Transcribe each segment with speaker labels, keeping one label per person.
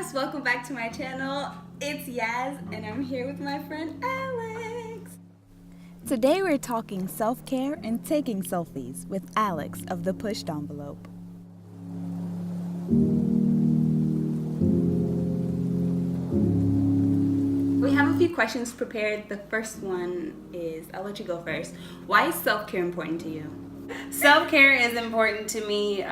Speaker 1: guys, welcome back to my channel. It's Yaz and I'm here with my friend Alex.
Speaker 2: Today we're talking self-care and taking selfies with Alex of ThePushedEnvelope.
Speaker 1: We have a few questions prepared. The first one is, I'll let you go first. Why is self-care important to you?
Speaker 3: Self-care is important to me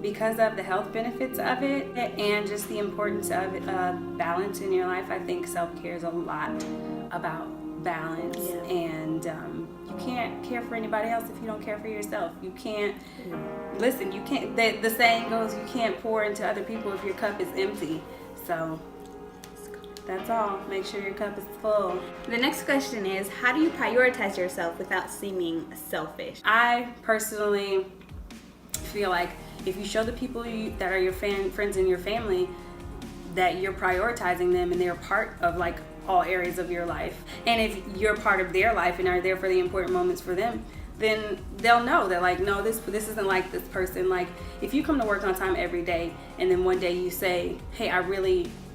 Speaker 3: because of the health benefits of it and just the importance of balance in your life. I think self-care is a lot about balance, and you can't care for anybody else if you don't care for yourself. You can't, listen, you can't, the saying goes, you can't pour into other people if your cup is empty. So that's all. Make sure your cup is full.
Speaker 1: The next question is, how do you prioritize yourself without seeming selfish?
Speaker 3: I personally feel like if you show the people that are your friends and your family that you're prioritizing them and they're part of like all areas of your life, and if you're part of their life and are there for the important moments for them, then they'll know that like, no, this isn't like this person. Like if you come to work on time every day and then one day you say, hey,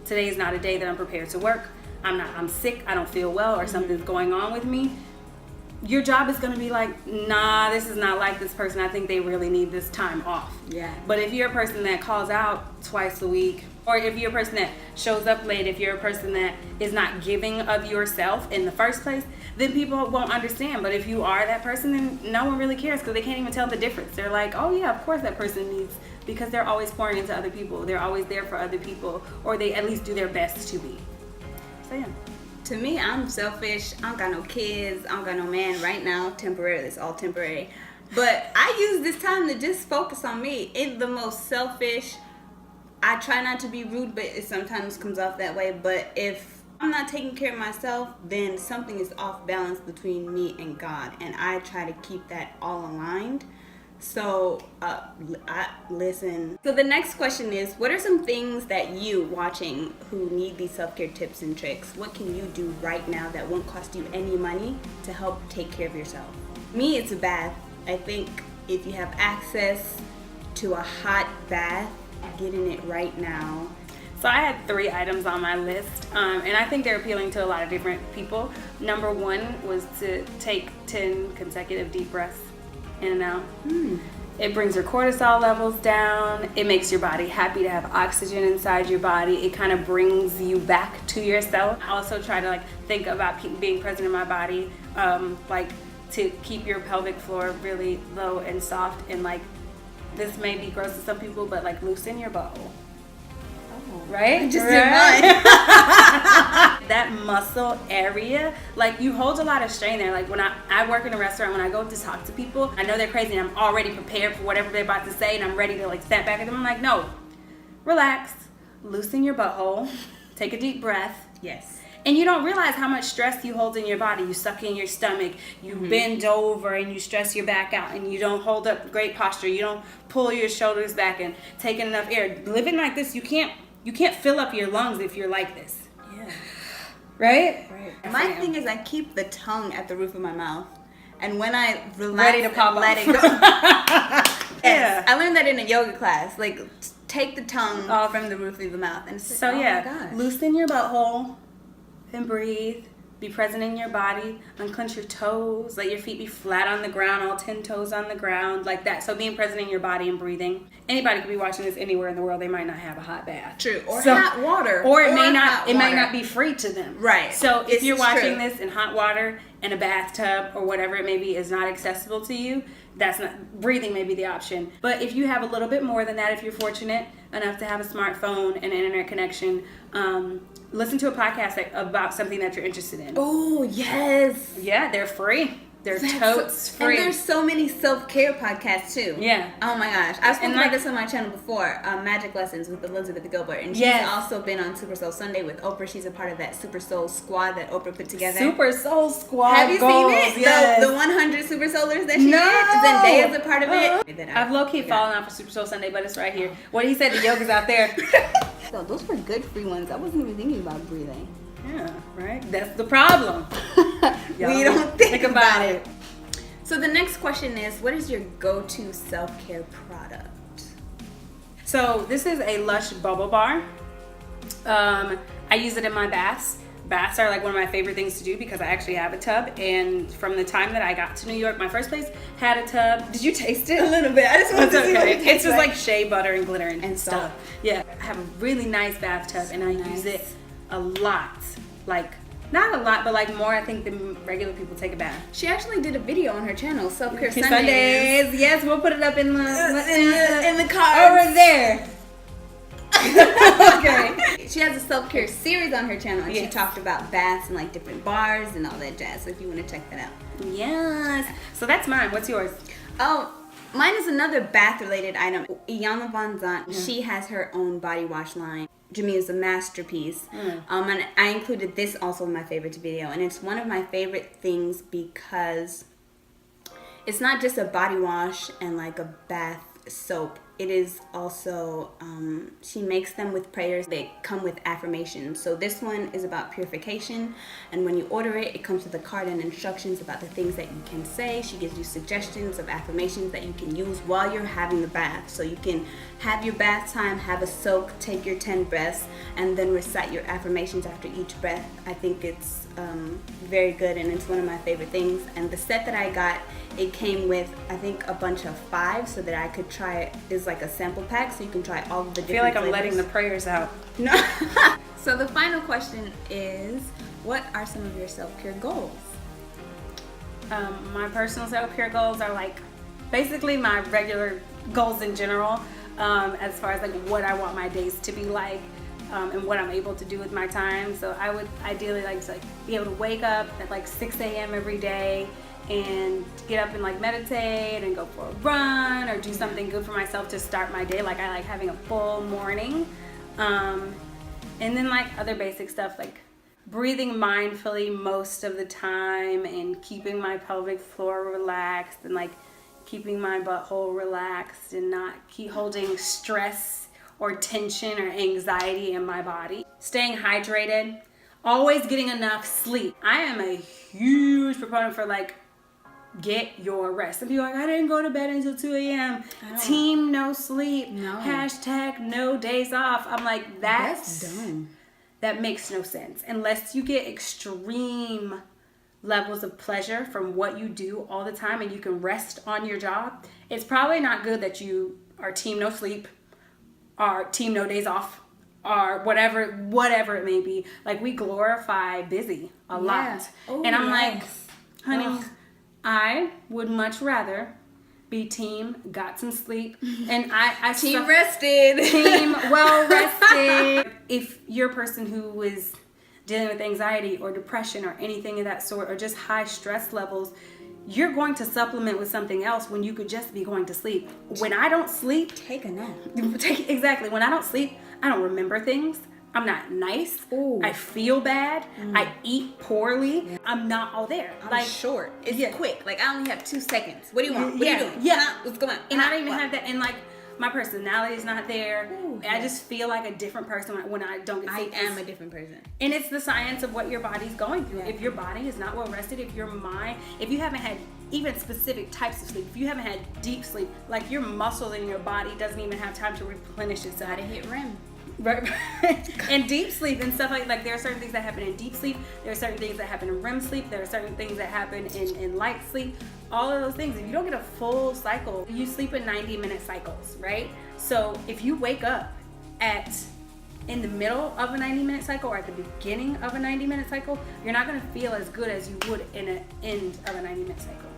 Speaker 3: today is not a day that I'm prepared to work. I'm sick, I don't feel well, or something's going on with me. Your job is gonna be like, nah, this is not like this person. I think they really need this time off.
Speaker 1: Yeah.
Speaker 3: But if you're a person that calls out twice a week, or if you're a person that shows up late, if you're a person that is not giving of yourself in the first place, then people won't understand. But if you are that person, then no one really cares because they can't even tell the difference. They're like, oh yeah, of course that person needs, because they're always pouring into other people. They're always there for other people, or they at least do their best to be. So yeah.
Speaker 1: To me, I'm selfish. I don't got no kids. I don't got no man right now. Temporarily, it's all temporary. But I use this time to just focus on me. It's the most selfish. I try not to be rude, but it sometimes comes off that way. But if I'm not taking care of myself, then something is off balance between me and God. And I try to keep that all aligned. So, listen. So the next question is, what are some things that you watching who need these self-care tips and tricks? What can you do right now that won't cost you any money to help take care of yourself? Me, it's a bath. I think if you have access to a hot bath, get in it right now.
Speaker 3: So I had 3 items on my list, and I think they're appealing to a lot of different people. Number 1 was to take 10 consecutive deep breaths in and out. It brings your cortisol levels down. It makes your body happy to have oxygen inside your body. It kind of brings you back to yourself. I also try to like think about being present in my body, like to keep your pelvic floor really low and soft, and like, this may be gross to some people, but like loosen your butthole. Right?
Speaker 1: Just did mine.
Speaker 3: That muscle area, like you hold a lot of strain there. Like when I work in a restaurant, when I go to talk to people, I know they're crazy and I'm already prepared for whatever they're about to say and I'm ready to like snap back at them. I'm like, no, relax, loosen your butthole, take a deep breath.
Speaker 1: Yes.
Speaker 3: And you don't realize how much stress you hold in your body. You suck in your stomach, you bend over and you stress your back out, and you don't hold up great posture. You don't pull your shoulders back and take in enough air. Living like this, you can't fill up your lungs if you're like this.
Speaker 1: Yeah.
Speaker 3: Right?
Speaker 1: Right. My thing is I keep the tongue at the roof of my mouth. And when I relax,
Speaker 3: Ready to pop
Speaker 1: let
Speaker 3: off.
Speaker 1: it go. Yes.
Speaker 3: Yeah.
Speaker 1: I learned that in a yoga class. Like, take the tongue off from the roof of the mouth. And it's
Speaker 3: So
Speaker 1: like,
Speaker 3: yeah,
Speaker 1: oh my gosh.
Speaker 3: loosen your butthole and breathe. Be present in your body. Unclench your toes. Let your feet be flat on the ground, all 10 toes on the ground, like that. So being present in your body and breathing. Anybody could be watching this anywhere in the world. They might not have a hot bath.
Speaker 1: True. Or hot water.
Speaker 3: Or it may not.
Speaker 1: hot
Speaker 3: It may
Speaker 1: water.
Speaker 3: not be free to them.
Speaker 1: Right.
Speaker 3: So if
Speaker 1: It's
Speaker 3: you're watching
Speaker 1: true.
Speaker 3: this in hot water and a bathtub or whatever it may be is not accessible to you, that's not, breathing may be the option. But if you have a little bit more than that, if you're fortunate enough to have a smartphone and an internet connection, listen to a podcast about something that you're interested in.
Speaker 1: Oh, yes.
Speaker 3: Yeah, they're free. They're totes free.
Speaker 1: And there's so many self-care podcasts too.
Speaker 3: Yeah.
Speaker 1: Oh my gosh. I've spoken
Speaker 3: And
Speaker 1: about
Speaker 3: like-
Speaker 1: this on my channel before, Magic Lessons with Elizabeth Gilbert. And she's
Speaker 3: Yes.
Speaker 1: also been on Super Soul Sunday with Oprah. She's a part of that Super Soul squad that Oprah put together.
Speaker 3: Super Soul Squad.
Speaker 1: Have you
Speaker 3: goals.
Speaker 1: seen it?
Speaker 3: Yes.
Speaker 1: The 100 Super Soulers that she
Speaker 3: No.
Speaker 1: did? Zendaya's a part of it.
Speaker 3: I've low-key fallen off for Super Soul Sunday, but it's right here. What he said, the yoga's out there.
Speaker 1: So those were good free ones. I wasn't even thinking about breathing.
Speaker 3: Yeah, right? That's the problem.
Speaker 1: We don't think about
Speaker 3: it.
Speaker 1: So the next question is, what is your go-to self-care product?
Speaker 3: So this is a Lush Bubble Bar. I use it in my baths. Baths are like one of my favorite things to do because I actually have a tub. And from the time that I got to New York, my first place had a tub. Did you taste it?
Speaker 1: A little bit. I just want to see what it tastes
Speaker 3: It's just like shea butter and glitter and stuff.
Speaker 1: salt.
Speaker 3: Yeah, I have a really nice bathtub and I use it a lot. Like, not a lot, but like more I think than regular people take a bath.
Speaker 1: She actually did a video on her channel, Self-Care
Speaker 3: Sundays. Yes, we'll put it up in
Speaker 1: the cards.
Speaker 3: over there.
Speaker 1: Okay. She has a self-care series on her channel, and she talked about baths and like different bars and all that jazz. So if you want to check that out.
Speaker 3: Yes. So that's mine. What's yours?
Speaker 1: Oh, mine is another bath-related item. Iyanla Van Zandt, she has her own body wash line. To me, is a masterpiece. And I included this also in my favorites video, and it's one of my favorite things because it's not just a body wash and like a bath soap. It is also, she makes them with prayers. They come with affirmations. So this one is about purification. And when you order it, it comes with a card and instructions about the things that you can say. She gives you suggestions of affirmations that you can use while you're having the bath. So you can have your bath time, have a soak, take your 10 breaths, and then recite your affirmations after each breath. I think it's very good, and it's one of my favorite things. And the set that I got, it came with, I think, a bunch of 5 so that I could try it. It's like a sample pack, so you can try all of the different
Speaker 3: I feel like I'm
Speaker 1: flavors.
Speaker 3: letting the prayers out.
Speaker 1: No. So the final question is, what are some of your self-care goals?
Speaker 3: My personal self-care goals are like basically my regular goals in general, as far as like what I want my days to be like. And what I'm able to do with my time. So I would ideally like to be able to wake up at like 6 a.m. every day and get up and like meditate and go for a run or do something good for myself to start my day. Like I like having a full morning. And then like other basic stuff like breathing mindfully most of the time and keeping my pelvic floor relaxed and like keeping my butthole relaxed and not keep holding stress or tension or anxiety in my body. Staying hydrated, always getting enough sleep. I am a huge proponent for like, get your rest. Some people are like, I didn't go to bed until 2 a.m. Team no sleep.
Speaker 1: No.
Speaker 3: Hashtag no days off. I'm like,
Speaker 1: That's dumb.
Speaker 3: That makes no sense. Unless you get extreme levels of pleasure from what you do all the time and you can rest on your job, it's probably not good that you are team no sleep, or team no days off, or whatever it may be. Like, we glorify busy a lot.
Speaker 1: Oh,
Speaker 3: and I'm
Speaker 1: yes.
Speaker 3: like, honey, I would much rather be team got some sleep and I
Speaker 1: Team rested.
Speaker 3: Team well rested. If you're a person who is dealing with anxiety or depression or anything of that sort, or just high stress levels, you're going to supplement with something else when you could just be going to sleep. When I don't sleep,
Speaker 1: Take a nap.
Speaker 3: exactly. When I don't sleep, I don't remember things. I'm not nice.
Speaker 1: Ooh.
Speaker 3: I feel bad. I eat poorly. Yeah. I'm not all there.
Speaker 1: I'm
Speaker 3: like
Speaker 1: short. It's quick. Like, I only have 2 seconds. What do you want? What are you doing?
Speaker 3: Yeah.
Speaker 1: What's going on?
Speaker 3: And I don't even have that. And like, my personality is not there.
Speaker 1: Ooh,
Speaker 3: I just feel like a different person when I don't get sleep.
Speaker 1: I am a different person.
Speaker 3: And it's the science of what your body's going through.
Speaker 1: Yeah.
Speaker 3: If your body is not well rested, if your mind, if you haven't had even specific types of sleep, if you haven't had deep sleep, like your muscles in your body doesn't even have time to replenish itself.
Speaker 1: Gotta hit REM.
Speaker 3: Right. And deep sleep and stuff like there are certain things that happen in deep sleep. There are certain things that happen in REM sleep. There are certain things that happen in light sleep. All of those things. If you don't get a full cycle, you sleep in 90-minute cycles, right? So if you wake up in the middle of a 90-minute cycle or at the beginning of a 90-minute cycle, you're not going to feel as good as you would in an end of a 90-minute cycle.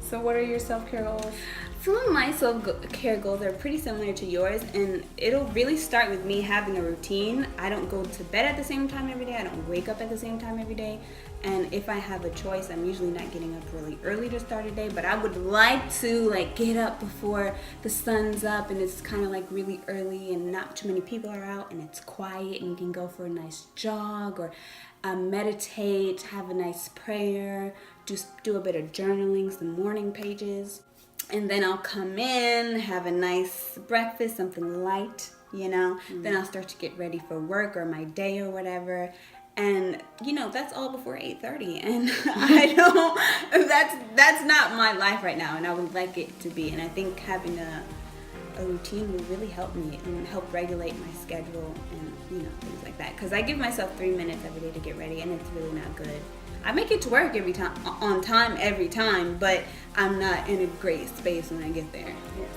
Speaker 1: So what are your self-care goals? Some of my self-care goals are pretty similar to yours, and it'll really start with me having a routine. I don't go to bed at the same time every day. I don't wake up at the same time every day. And if I have a choice, I'm usually not getting up really early to start a day, but I would like to like get up before the sun's up and it's kind of like really early and not too many people are out and it's quiet and you can go for a nice jog or meditate, have a nice prayer, just do a bit of journaling, some morning pages. And then I'll come in, have a nice breakfast, something light, you know. Then I'll start to get ready for work or my day or whatever. And, you know, that's all before 8:30. And I don't, that's not my life right now. And I would like it to be. And I think having a routine will really help me and help regulate my schedule and, things like that. Because I give myself 3 minutes every day to get ready, and it's really not good. I make it to work every time, on time every time, but I'm not in a great space when I get there.
Speaker 3: Yes,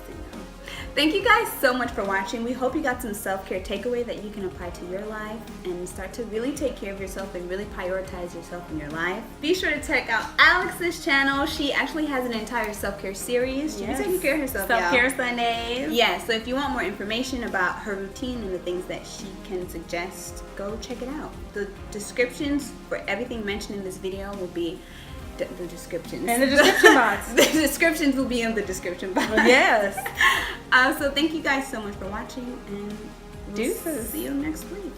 Speaker 1: Thank you guys so much for watching. We hope you got some self-care takeaway that you can apply to your life and start to really take care of yourself and really prioritize yourself in your life. Be sure to check out Alex's channel. She actually has an entire self-care series. She'll be taking care of herself,
Speaker 3: Self-Care Sundays.
Speaker 1: Yeah, so if you want more information about her routine and the things that she can suggest, go check it out. The descriptions for everything mentioned in this video will be the descriptions.
Speaker 3: And the description box.
Speaker 1: The descriptions will be in the description box.
Speaker 3: Yes.
Speaker 1: So thank you guys so much for watching, and we'll see you next week.